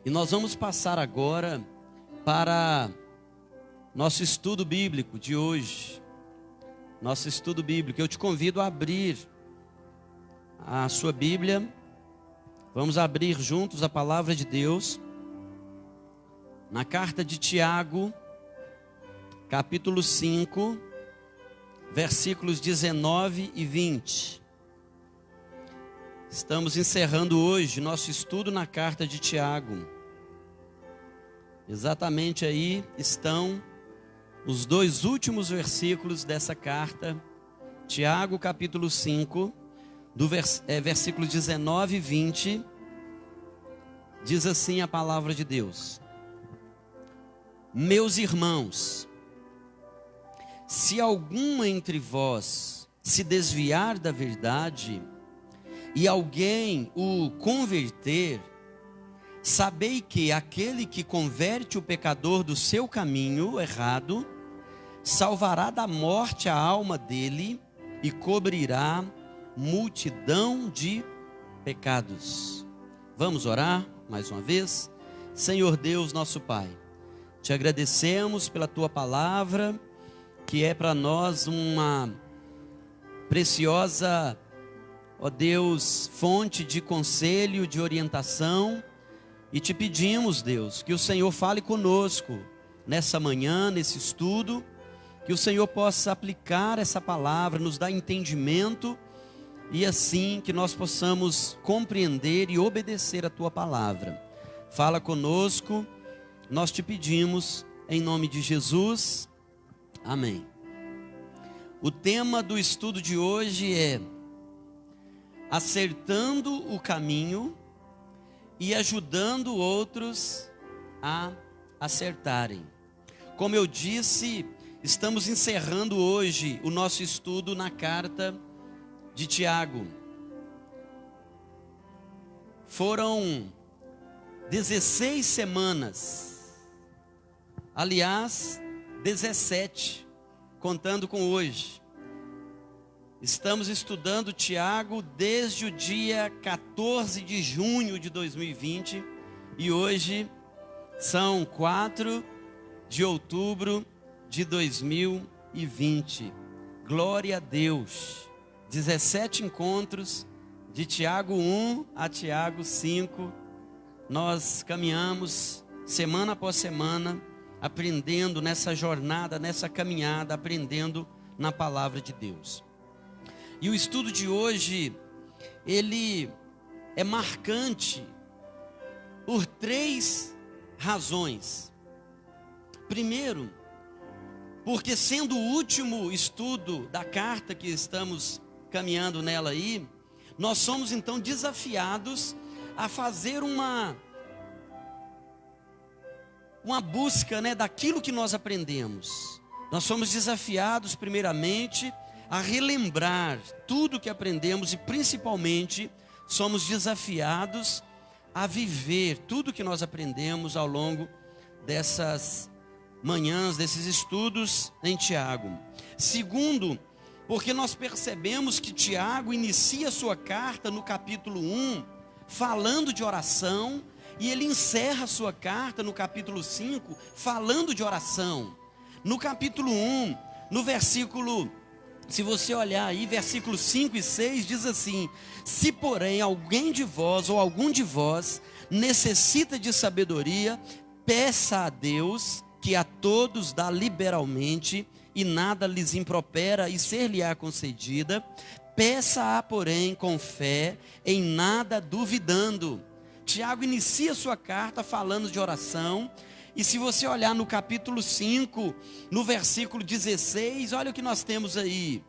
E nós vamos passar agora para nosso estudo bíblico de hoje. Nosso estudo bíblico. Eu te convido a abrir a sua Bíblia. Vamos abrir juntos a palavra de Deus. Na carta de Tiago, capítulo 5, versículos 19 e 20. Estamos encerrando hoje nosso estudo na carta de Tiago. Exatamente aí estão os dois últimos versículos dessa carta. Tiago capítulo 5, versículos 19 e 20. Diz assim a palavra de Deus: Meus irmãos, se algum entre vós se desviar da verdade e alguém o converter, sabei que aquele que converte o pecador do seu caminho errado, salvará da morte a alma dele e cobrirá multidão de pecados. Vamos orar mais uma vez? Senhor Deus, nosso Pai, te agradecemos pela tua palavra, que é para nós uma preciosa, ó Deus, fonte de conselho, de orientação. E te pedimos, Deus, que o Senhor fale conosco nessa manhã, nesse estudo, que o Senhor possa aplicar essa palavra, nos dar entendimento, e assim que nós possamos compreender e obedecer a tua palavra. Fala conosco, nós te pedimos, em nome de Jesus, amém. O tema do estudo de hoje é acertando o caminho e ajudando outros a acertarem. Como eu disse, estamos encerrando hoje o nosso estudo na carta de Tiago. Foram 16 semanas, aliás, 17, contando com hoje. Estamos estudando Tiago desde o dia 14 de junho de 2020 e hoje são 4 de outubro de 2020. Glória a Deus! 17 encontros de Tiago 1 a Tiago 5. Nós caminhamos semana após semana, aprendendo nessa jornada, nessa caminhada, aprendendo na palavra de Deus. E o estudo de hoje, ele é marcante por 3 razões. Primeiro, porque sendo o último estudo da carta que estamos caminhando nela aí, nós somos então desafiados a fazer uma busca, daquilo que nós aprendemos. Nós somos desafiados primeiramente a relembrar tudo que aprendemos e principalmente somos desafiados a viver tudo que nós aprendemos ao longo dessas manhãs, desses estudos em Tiago. Segundo, porque nós percebemos que Tiago inicia sua carta no capítulo 1 falando de oração e ele encerra sua carta no capítulo 5 falando de oração. No capítulo 1, no versículo, se você olhar aí, versículos 5 e 6 diz assim: se porém alguém de vós ou algum de vós necessita de sabedoria, peça a Deus, que a todos dá liberalmente e nada lhes impropera e ser-lhe-á concedida. Peça-a, porém, com fé, em nada duvidando. Tiago inicia sua carta falando de oração. E se você olhar no capítulo 5, no versículo 16, olha o que nós temos aí: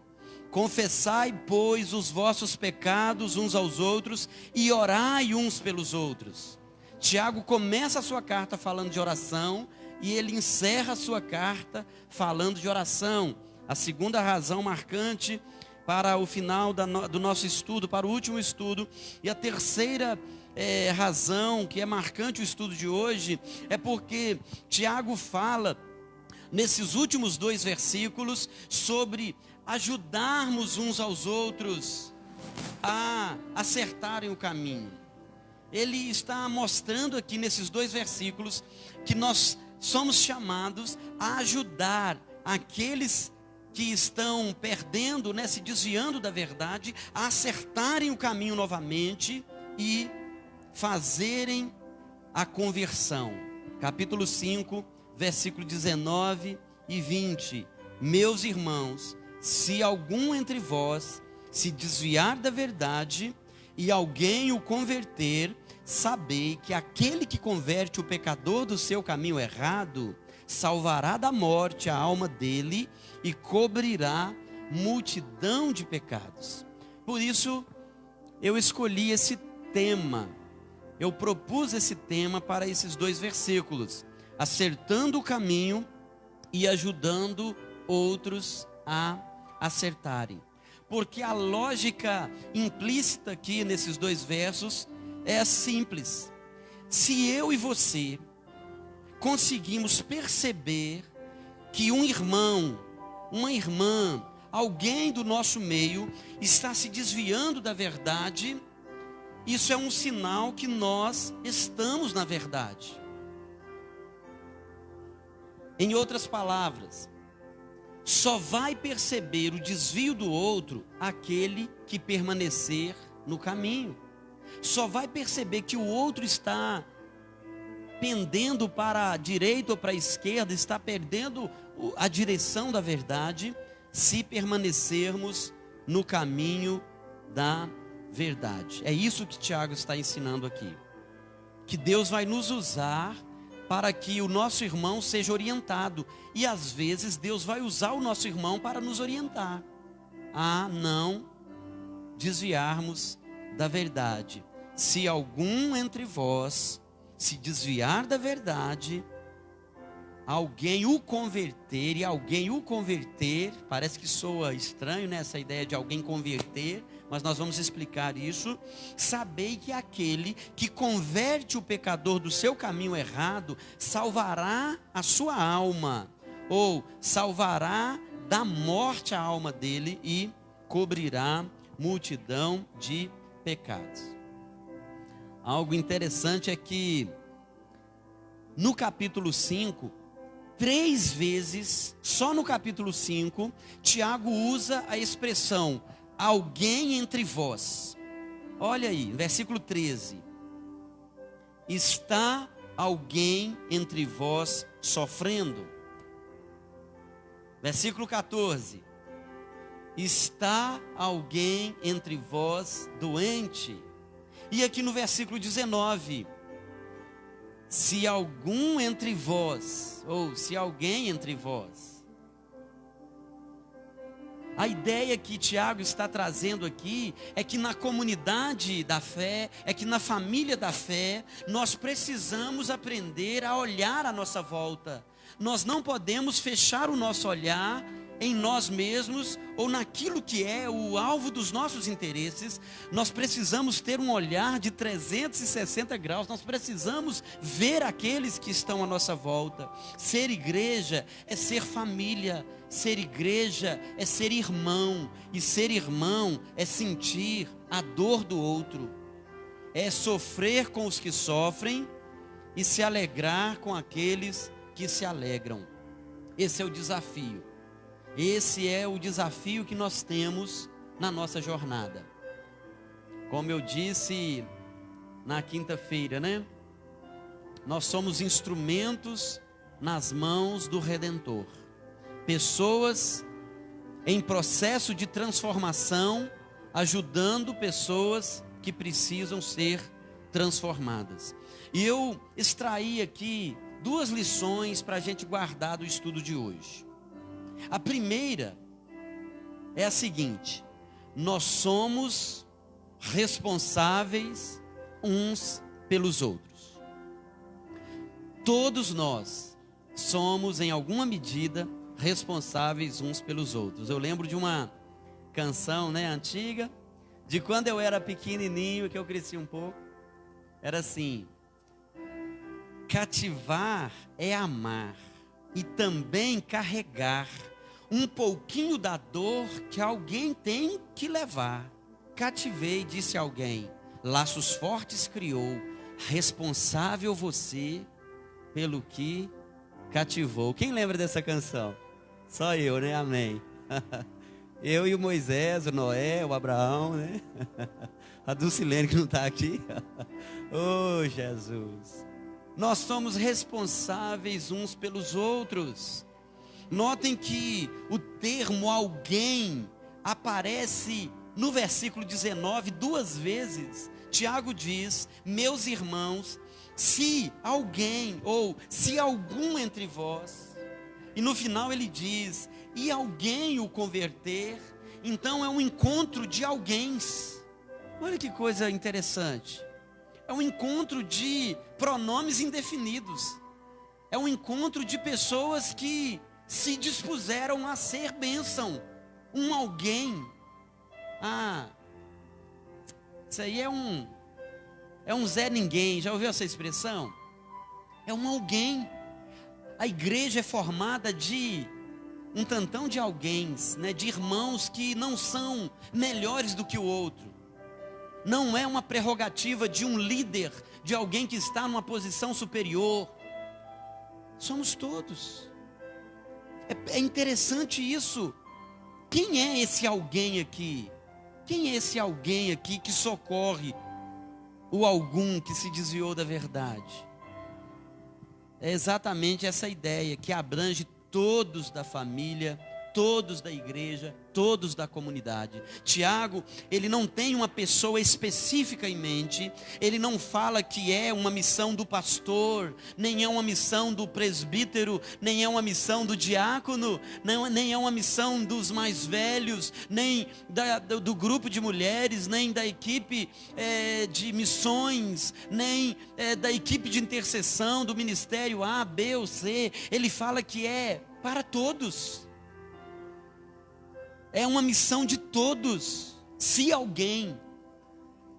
confessai, pois, os vossos pecados uns aos outros e orai uns pelos outros. Tiago começa a sua carta falando de oração e ele encerra a sua carta falando de oração. A segunda razão marcante para o final do nosso estudo, para o último estudo. E a terceira razão que é marcante o estudo de hoje é porque Tiago fala nesses últimos 2 versículos sobre ajudarmos uns aos outros a acertarem o caminho. ele está mostrando aqui nesses 2 versículos que nós somos chamados a ajudar aqueles que estão perdendo, né, se desviando da verdade, a acertarem o caminho novamente e fazerem a conversão. Capítulo 5, versículo 19 e 20. Meus irmãos, se algum entre vós se desviar da verdade e alguém o converter, sabei que aquele que converte o pecador do seu caminho errado, salvará da morte a alma dele e cobrirá multidão de pecados. Por isso, eu escolhi esse tema, eu propus esse tema para esses 2 versículos, acertando o caminho e ajudando outros a acertarem. Porque a lógica implícita aqui nesses 2 versos é simples. Se eu e você conseguimos perceber que um irmão, uma irmã, alguém do nosso meio está se desviando da verdade, isso é um sinal que nós estamos na verdade. Em outras palavras, só vai perceber o desvio do outro aquele que permanecer no caminho. Só vai perceber que o outro está pendendo para a direita ou para a esquerda, está perdendo a direção da verdade, se permanecermos no caminho da verdade. É isso que Tiago está ensinando aqui. Que Deus vai nos usar para que o nosso irmão seja orientado. E às vezes Deus vai usar o nosso irmão para nos orientar a não desviarmos da verdade. Se algum entre vós se desviar da verdade, alguém o converter, e alguém o converter, parece que soa estranho, né, essa ideia de alguém converter, mas nós vamos explicar isso. Sabei que aquele que converte o pecador do seu caminho errado, salvará a sua alma, ou salvará da morte a alma dele e cobrirá multidão de pecados. Algo interessante é que no capítulo 5, 3 vezes, só no capítulo 5, Tiago usa a expressão alguém entre vós. Olha aí, versículo 13. Está alguém entre vós sofrendo? Versículo 14. Está alguém entre vós doente? E aqui no versículo 19. Se algum entre vós, ou se alguém entre vós. A ideia que Tiago está trazendo aqui é que na comunidade da fé, é que na família da fé, nós precisamos aprender a olhar à nossa volta. Nós não podemos fechar o nosso olhar em nós mesmos ou naquilo que é o alvo dos nossos interesses. Nós precisamos ter um olhar de 360 graus, nós precisamos ver aqueles que estão à nossa volta. Ser igreja é ser família, ser igreja é ser irmão, e ser irmão é sentir a dor do outro, é sofrer com os que sofrem e se alegrar com aqueles que se alegram. Esse é o desafio. Esse é o desafio que nós temos na nossa jornada. Como eu disse na quinta-feira, né? Nós somos instrumentos nas mãos do Redentor. Pessoas em processo de transformação, ajudando pessoas que precisam ser transformadas. E eu extraí aqui 2 lições para a gente guardar do estudo de hoje. A primeira é a seguinte: nós somos responsáveis uns pelos outros. Todos nós somos, em alguma medida, responsáveis uns pelos outros. Eu lembro de uma canção, né, antiga, de quando eu era pequenininho, que eu cresci um pouco. Era assim: cativar é amar e também carregar um pouquinho da dor que alguém tem que levar. Cativei, disse alguém, laços fortes criou, responsável você pelo que cativou. Quem lembra dessa canção? Só eu, né? Amém. Eu e o Moisés, o Noé, o Abraão, né? A Dulcilene que não está aqui. Oh, Jesus. Nós somos responsáveis uns pelos outros. Notem que o termo alguém aparece no versículo 19 duas vezes. Tiago diz: meus irmãos, se alguém ou se algum entre vós, e no final ele diz: e alguém o converter, então é um encontro de alguém. Olha que coisa interessante. É um encontro de pronomes indefinidos. É um encontro de pessoas que se dispuseram a ser bênção. Um alguém. Isso aí é um Zé Ninguém. Já ouviu essa expressão? É um alguém. A igreja é formada de um tantão de alguém, né, de irmãos que não são melhores do que o outro. Não é uma prerrogativa de um líder, de alguém que está numa posição superior. Somos todos. É interessante isso. Quem é esse alguém aqui? Quem é esse alguém aqui que socorre o algum que se desviou da verdade? É exatamente essa ideia que abrange todos da família, todos da igreja, todos da comunidade. Tiago, ele não tem uma pessoa específica em mente, ele não fala que é uma missão do pastor, nem é uma missão do presbítero, nem é uma missão do diácono, nem é uma missão dos mais velhos, nem do grupo de mulheres, nem da equipe de missões, nem da equipe de intercessão, do ministério A, B ou C. Ele fala que é para todos. É uma missão de todos. Se alguém...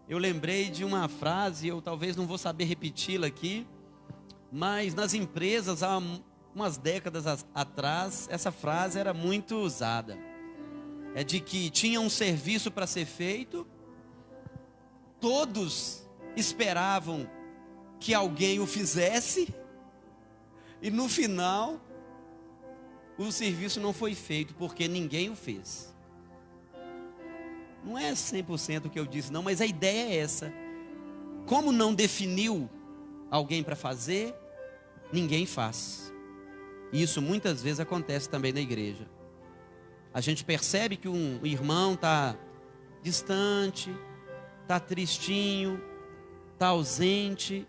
Eu lembrei de uma frase, eu talvez não vou saber repeti-la aqui, mas nas empresas, há umas décadas atrás, essa frase era muito usada. É de que tinha um serviço para ser feito, todos esperavam que alguém o fizesse, e no final... o serviço não foi feito porque ninguém o fez. Não é 100% o que eu disse não, mas a ideia é essa. Como não definiu alguém para fazer, ninguém faz. E isso muitas vezes acontece também na igreja. A gente percebe que um irmão está distante, está tristinho, está ausente.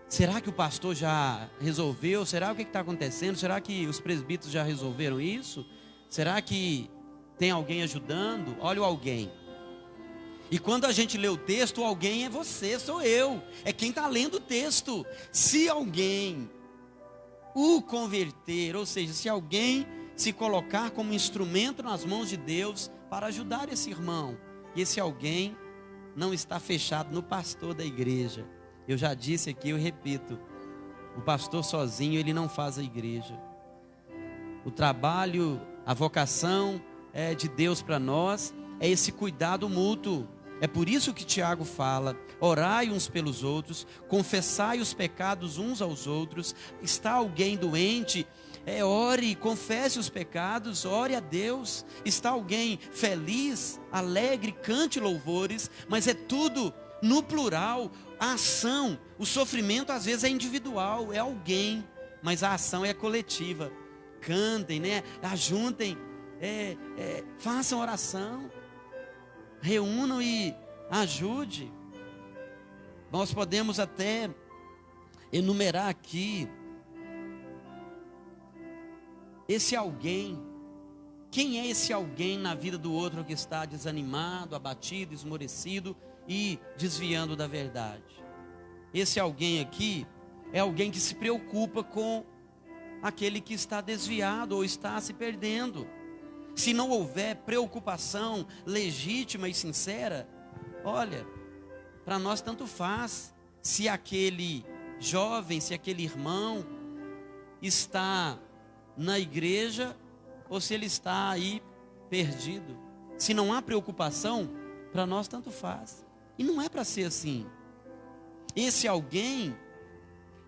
Será que o pastor já resolveu? Será o que está acontecendo? Será que os presbíteros já resolveram isso? Será que tem alguém ajudando? Olha o alguém. E quando a gente lê o texto, o alguém é você, sou eu. É quem está lendo o texto. Se alguém o converter, ou seja, se alguém se colocar como instrumento nas mãos de Deus para ajudar esse irmão, e esse alguém não está fechado no pastor da igreja. Eu já disse aqui, eu repito, o pastor sozinho, ele não faz a igreja. O trabalho, a vocação de Deus para nós é esse cuidado mútuo. É por isso que Tiago fala: orai uns pelos outros, confessai os pecados uns aos outros. Está alguém doente? Ore, confesse os pecados, ore a Deus. Está alguém feliz, alegre, cante louvores, mas é tudo no plural. A ação, o sofrimento às vezes é individual, é alguém, mas a ação é coletiva. Cantem, né? Ajuntem, façam oração, reúnam e ajude. Nós podemos até enumerar aqui esse alguém. Quem é esse alguém na vida do outro que está desanimado, abatido, esmorecido e desviando da verdade? Esse alguém aqui é alguém que se preocupa com aquele que está desviado ou está se perdendo. Se não houver preocupação legítima e sincera, olha, para nós tanto faz se aquele jovem, se aquele irmão está na igreja ou se ele está aí perdido. Se não há preocupação, para nós tanto faz. E não é para ser assim. Esse alguém,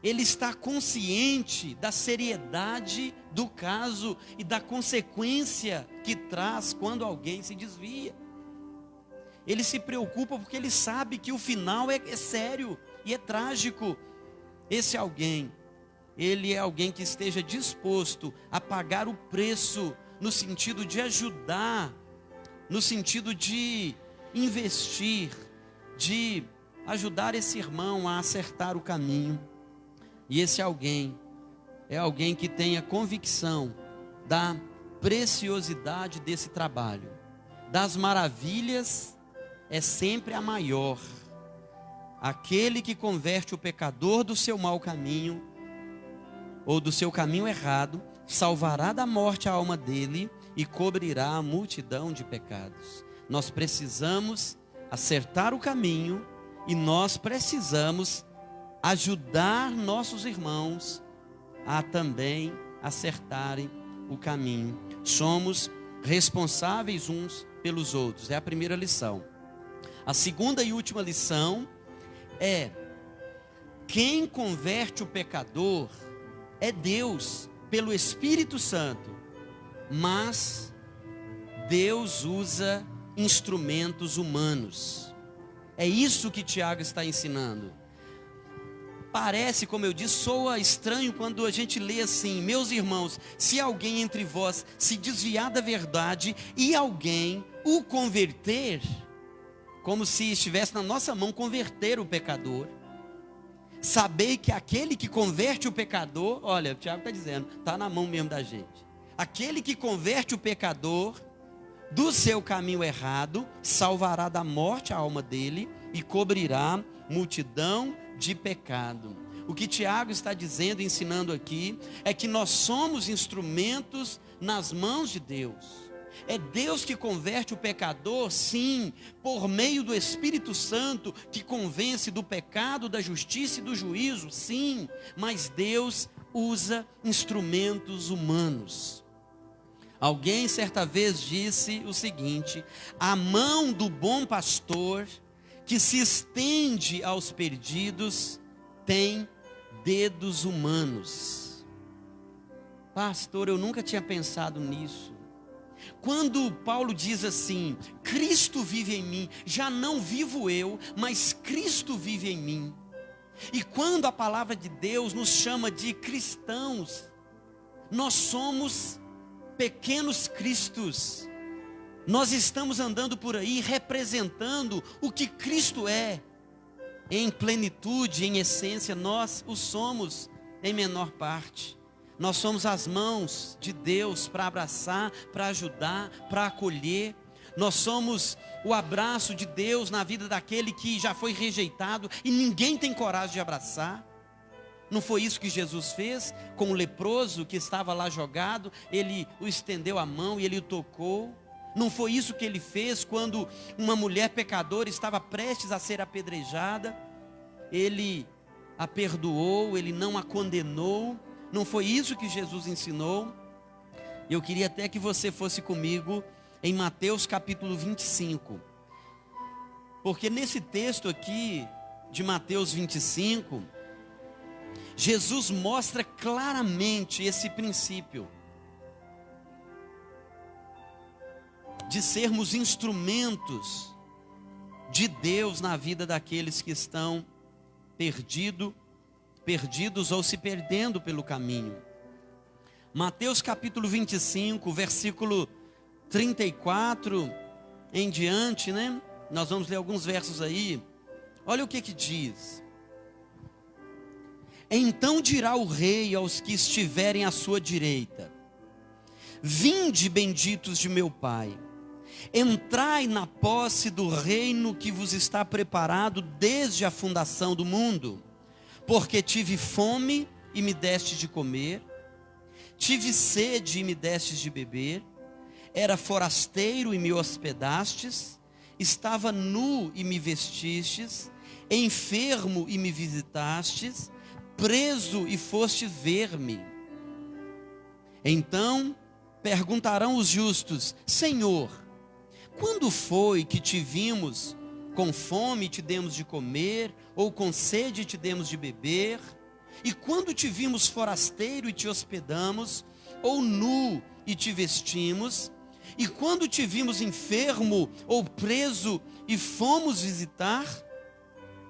ele está consciente da seriedade do caso e da consequência que traz quando alguém se desvia. Ele se preocupa porque ele sabe que o final é sério e é trágico. Esse alguém, ele é alguém que esteja disposto a pagar o preço no sentido de ajudar, no sentido de investir, de ajudar esse irmão a acertar o caminho. E esse alguém é alguém que tem a convicção da preciosidade desse trabalho. Das maravilhas é sempre a maior. Aquele que converte o pecador do seu mau caminho, ou do seu caminho errado, salvará da morte a alma dele e cobrirá a multidão de pecados. Nós precisamos acertar o caminho e nós precisamos ajudar nossos irmãos a também acertarem o caminho. Somos responsáveis uns pelos outros. É a primeira lição. A segunda e última lição é: quem converte o pecador é Deus, pelo Espírito Santo, mas Deus usa instrumentos humanos. É isso que Tiago está ensinando. Parece, como eu disse, soa estranho quando a gente lê assim: meus irmãos, se alguém entre vós se desviar da verdade e alguém o converter, como se estivesse na nossa mão converter o pecador. Sabei que aquele que converte o pecador, olha, o Tiago está dizendo, está na mão mesmo da gente. Aquele que converte o pecador do seu caminho errado, salvará da morte a alma dele e cobrirá multidão de pecado. O que Tiago está dizendo, ensinando aqui, é que nós somos instrumentos nas mãos de Deus. É Deus que converte o pecador, sim, por meio do Espírito Santo, que convence do pecado, da justiça e do juízo, sim, mas Deus usa instrumentos humanos. Alguém certa vez disse o seguinte: a mão do bom pastor, que se estende aos perdidos, tem dedos humanos. Pastor, eu nunca tinha pensado nisso. Quando Paulo diz assim: Cristo vive em mim, já não vivo eu, mas Cristo vive em mim. E quando a palavra de Deus nos chama de cristãos, nós somos pequenos cristos. Nós estamos andando por aí representando o que Cristo é. Em plenitude, em essência, nós o somos em menor parte. Nós somos as mãos de Deus para abraçar, para ajudar, para acolher. Nós somos o abraço de Deus na vida daquele que já foi rejeitado e ninguém tem coragem de abraçar. Não foi isso que Jesus fez com o leproso que estava lá jogado? Ele o estendeu a mão e ele o tocou. Não foi isso que ele fez quando uma mulher pecadora estava prestes a ser apedrejada? Ele a perdoou, ele não a condenou. Não foi isso que Jesus ensinou? Eu queria até que você fosse comigo em Mateus capítulo 25. Porque nesse texto aqui de Mateus 25, Jesus mostra claramente esse princípio de sermos instrumentos de Deus na vida daqueles que estão perdidos ou se perdendo pelo caminho. Mateus capítulo 25, versículo 34 em diante, né? Nós vamos ler alguns versos aí. Olha o que diz: então dirá o rei aos que estiverem à sua direita: vinde, benditos de meu Pai, entrai na posse do reino que vos está preparado desde a fundação do mundo. Porque tive fome e me deste de comer, tive sede e me destes de beber, era forasteiro e me hospedastes, estava nu e me vestistes, enfermo e me visitastes, preso e foste ver-me. Então perguntarão os justos: Senhor, quando foi que te vimos com fome te demos de comer, ou com sede te demos de beber? E quando te vimos forasteiro e te hospedamos, ou nu e te vestimos? E quando te vimos enfermo ou preso e fomos visitar?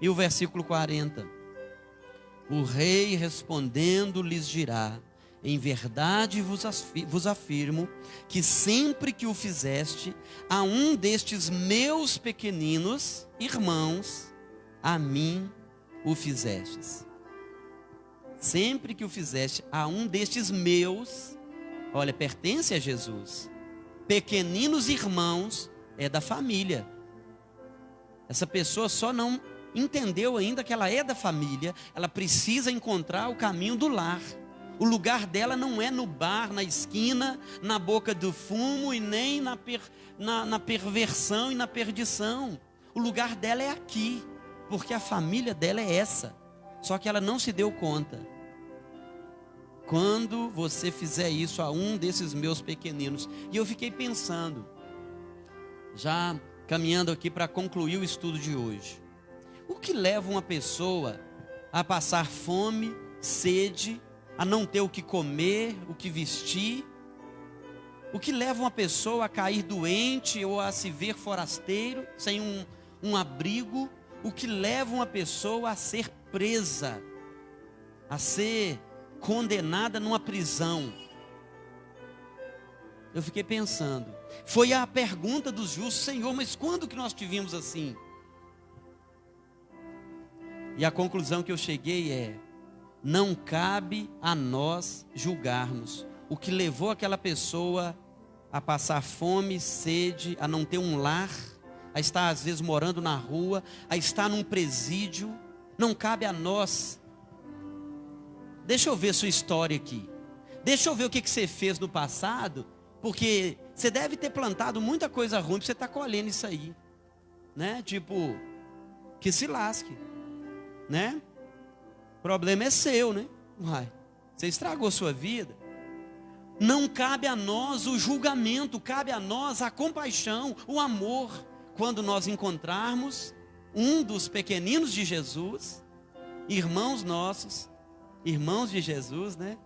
E o versículo 40. O rei respondendo lhes dirá: em verdade vos afirmo que sempre que o fizeste a um destes meus pequeninos irmãos, a mim o fizestes. Sempre que o fizeste a um destes meus, olha, pertence a Jesus. Pequeninos irmãos é da família. Essa pessoa só não entendeu ainda que ela é da família, ela precisa encontrar o caminho do lar. O lugar dela não é no bar, na esquina, na boca do fumo e nem na perversão e na perdição. O lugar dela é aqui, porque a família dela é essa. Só que ela não se deu conta. Quando você fizer isso a um desses meus pequeninos. E eu fiquei pensando, já caminhando aqui para concluir o estudo de hoje. O que leva uma pessoa a passar fome, sede, a não ter o que comer, o que vestir? O que leva uma pessoa a cair doente ou a se ver forasteiro, sem um abrigo? O que leva uma pessoa a ser presa, a ser condenada numa prisão? Eu fiquei pensando, foi a pergunta dos justos: Senhor, mas quando que nós te vimos assim? E a conclusão que eu cheguei é: não cabe a nós julgarmos o que levou aquela pessoa a passar fome, sede, a não ter um lar, a estar às vezes morando na rua, a estar num presídio. Não cabe a nós. Deixa eu ver sua história aqui. Deixa eu ver o que você fez no passado, porque você deve ter plantado muita coisa ruim para você estar colhendo isso aí, né? Tipo, que se lasque, né? O problema é seu, né? Uai, você estragou sua vida. Não cabe a nós o julgamento, cabe a nós a compaixão, o amor. Quando nós encontrarmos um dos pequeninos de Jesus, irmãos nossos, irmãos de Jesus, né?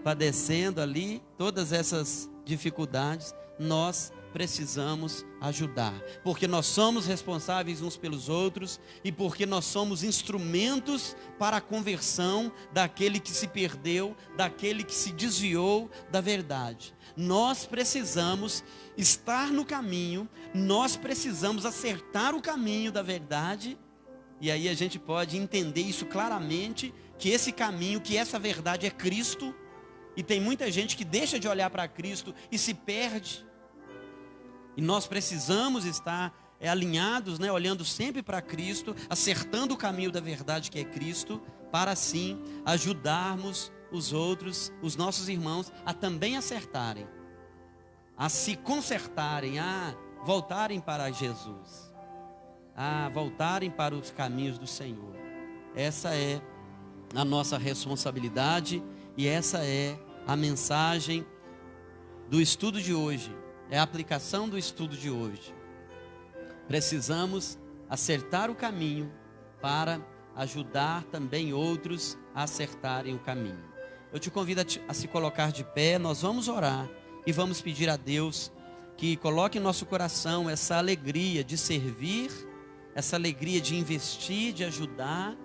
Padecendo ali todas essas dificuldades, nós precisamos ajudar, porque nós somos responsáveis uns pelos outros e porque nós somos instrumentos para a conversão daquele que se perdeu, daquele que se desviou da verdade. Nós precisamos estar no caminho, nós precisamos acertar o caminho da verdade, e aí a gente pode entender isso claramente, que esse caminho, que essa verdade é Cristo. E tem muita gente que deixa de olhar para Cristo e se perde. E nós precisamos estar alinhados, né, olhando sempre para Cristo, acertando o caminho da verdade que é Cristo, para assim ajudarmos os outros, os nossos irmãos, a também acertarem, a se consertarem, a voltarem para Jesus, a voltarem para os caminhos do Senhor. Essa é a nossa responsabilidade e essa é a mensagem do estudo de hoje. É a aplicação do estudo de hoje. Precisamos acertar o caminho para ajudar também outros a acertarem o caminho. Eu te convido a se colocar de pé, nós vamos orar e vamos pedir a Deus que coloque em nosso coração essa alegria de servir, essa alegria de investir, de ajudar,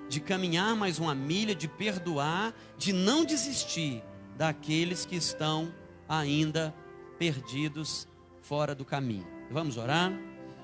de caminhar mais uma milha, de perdoar, de não desistir daqueles que estão ainda perdidos fora do caminho. Vamos orar?